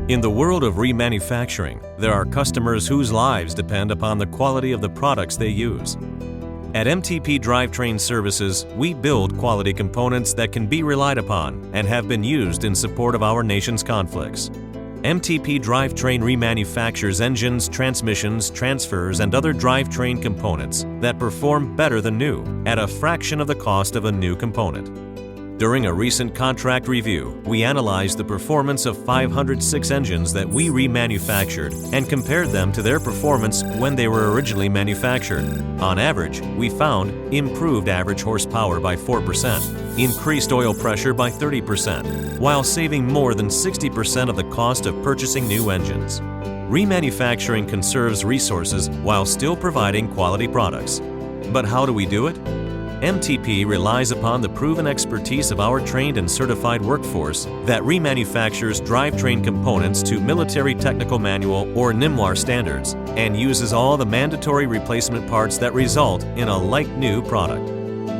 In the world of remanufacturing, there are customers whose lives depend upon the quality of the products they use. At MTP Drivetrain Services, we build quality components that can be relied upon and have been used in support of our nation's conflicts. MTP Drivetrain remanufactures engines, transmissions, transfers, and other drivetrain components that perform better than new at a fraction of the cost of a new component. During a recent contract review, we analyzed the performance of 506 engines that we remanufactured and compared them to their performance when they were originally manufactured. On average, we found improved average horsepower by 4%, increased oil pressure by 30%, while saving more than 60% of the cost of purchasing new engines. Remanufacturing conserves resources while still providing quality products. But how do we do it? MTP relies upon the proven expertise of our trained and certified workforce that remanufactures drivetrain components to Military Technical Manual or NMWAR standards and uses all the mandatory replacement parts that result in a like-new product.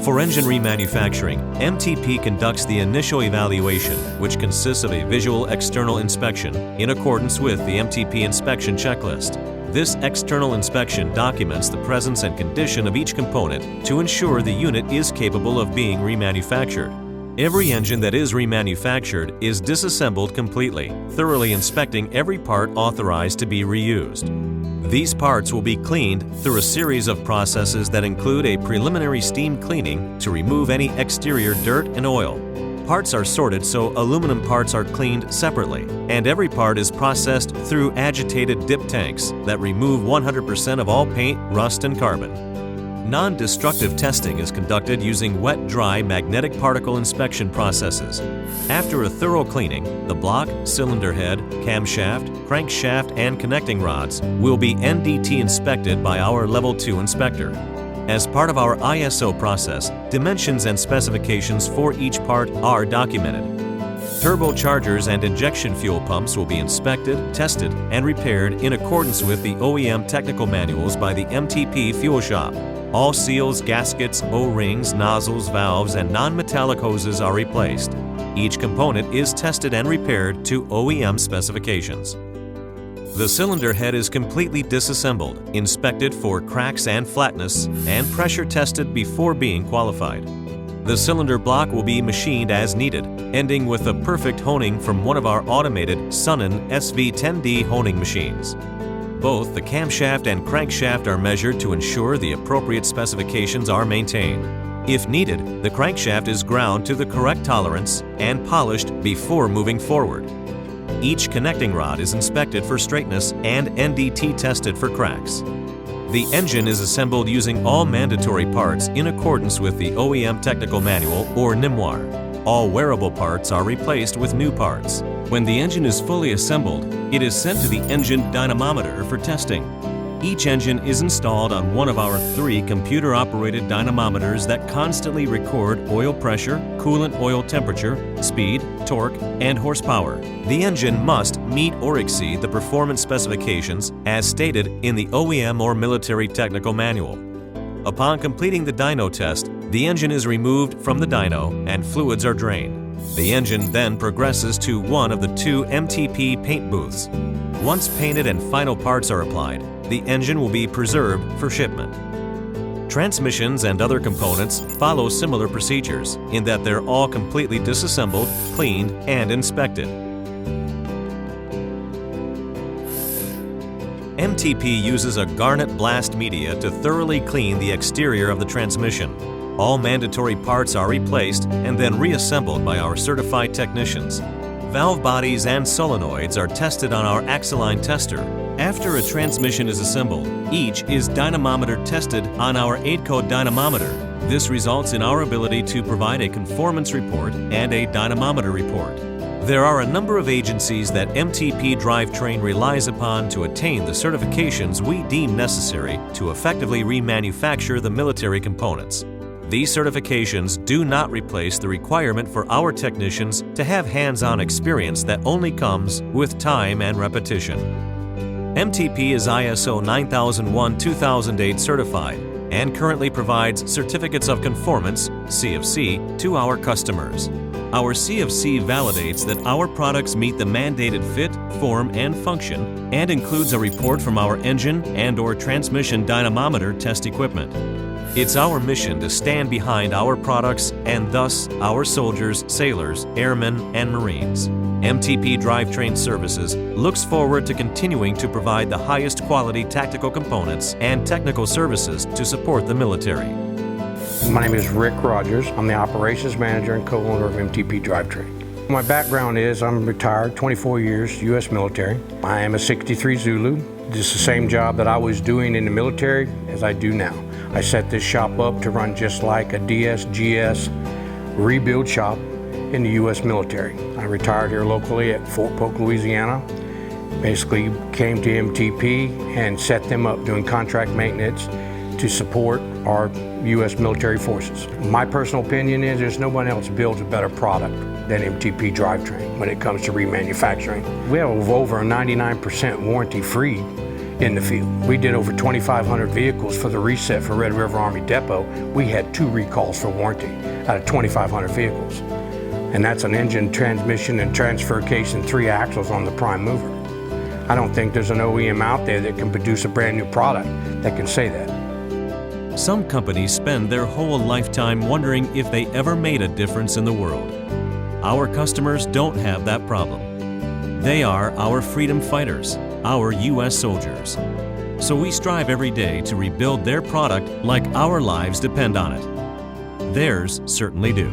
For engine remanufacturing, MTP conducts the initial evaluation, which consists of a visual external inspection in accordance with the MTP inspection checklist. This external inspection documents the presence and condition of each component to ensure the unit is capable of being remanufactured. Every engine that is remanufactured is disassembled completely, thoroughly inspecting every part authorized to be reused. These parts will be cleaned through a series of processes that include a preliminary steam cleaning to remove any exterior dirt and oil. Parts are sorted so aluminum parts are cleaned separately, and every part is processed through agitated dip tanks that remove 100% of all paint, rust, and carbon. Non-destructive testing is conducted using wet-dry magnetic particle inspection processes. After a thorough cleaning, the block, cylinder head, camshaft, crankshaft, and connecting rods will be NDT inspected by our Level 2 inspector. As part of our ISO process, dimensions and specifications for each part are documented. Turbochargers and injection fuel pumps will be inspected, tested, and repaired in accordance with the OEM technical manuals by the MTP Fuel Shop. All seals, gaskets, O-rings, nozzles, valves, and non-metallic hoses are replaced. Each component is tested and repaired to OEM specifications. The cylinder head is completely disassembled, inspected for cracks and flatness, and pressure tested before being qualified. The cylinder block will be machined as needed, ending with a perfect honing from one of our automated Sunnen SV10D honing machines. Both the camshaft and crankshaft are measured to ensure the appropriate specifications are maintained. If needed, the crankshaft is ground to the correct tolerance and polished before moving forward. Each connecting rod is inspected for straightness and NDT tested for cracks. The engine is assembled using all mandatory parts in accordance with the OEM Technical Manual or NMWAR. All wearable parts are replaced with new parts. When the engine is fully assembled, it is sent to the engine dynamometer for testing. Each engine is installed on one of our 3 computer-operated dynamometers that constantly record oil pressure, coolant oil temperature, speed, torque, and horsepower. The engine must meet or exceed the performance specifications as stated in the OEM or Military Technical Manual. Upon completing the dyno test, the engine is removed from the dyno and fluids are drained. The engine then progresses to one of the 2 MTP paint booths. Once painted and final parts are applied, the engine will be preserved for shipment. Transmissions and other components follow similar procedures in that they're all completely disassembled, cleaned, and inspected. MTP uses a garnet blast media to thoroughly clean the exterior of the transmission. All mandatory parts are replaced and then reassembled by our certified technicians. Valve bodies and solenoids are tested on our Axeline tester. After a transmission is assembled, each is dynamometer tested on our 8-code dynamometer. This results in our ability to provide a conformance report and a dynamometer report. There are a number of agencies that MTP Drivetrain relies upon to attain the certifications we deem necessary to effectively remanufacture the military components. These certifications do not replace the requirement for our technicians to have hands-on experience that only comes with time and repetition. MTP is ISO 9001-2008 certified and currently provides certificates of conformance, CFC, to our customers. Our CFC validates that our products meet the mandated fit, form, and function, and includes a report from our engine and/or transmission dynamometer test equipment. It's our mission to stand behind our products and thus our soldiers, sailors, airmen, and Marines. MTP Drivetrain Services looks forward to continuing to provide the highest quality tactical components and technical services to support the military. My name is Rick Rogers. I'm the operations manager and co-owner of MTP Drivetrain. My background is I'm retired, 24 years, U.S. military. I am a 63 Zulu. This is the same job that I was doing in the military as I do now. I set this shop up to run just like a DSGS rebuild shop in the U.S. military. I retired here locally at Fort Polk, Louisiana. Basically came to MTP and set them up doing contract maintenance to support our U.S. military forces. My personal opinion is there's no one else builds a better product than MTP Drivetrain when it comes to remanufacturing. We have over a 99% warranty free in the field. We did over 2,500 vehicles for the reset for Red River Army Depot. We had 2 recalls for warranty out of 2,500 vehicles. And that's an engine, transmission, and transfer case and 3 axles on the prime mover. I don't think there's an OEM out there that can produce a brand new product that can say that. Some companies spend their whole lifetime wondering if they ever made a difference in the world. Our customers don't have that problem. They are our freedom fighters, our U.S. soldiers. So we strive every day to rebuild their product like our lives depend on it. Theirs certainly do.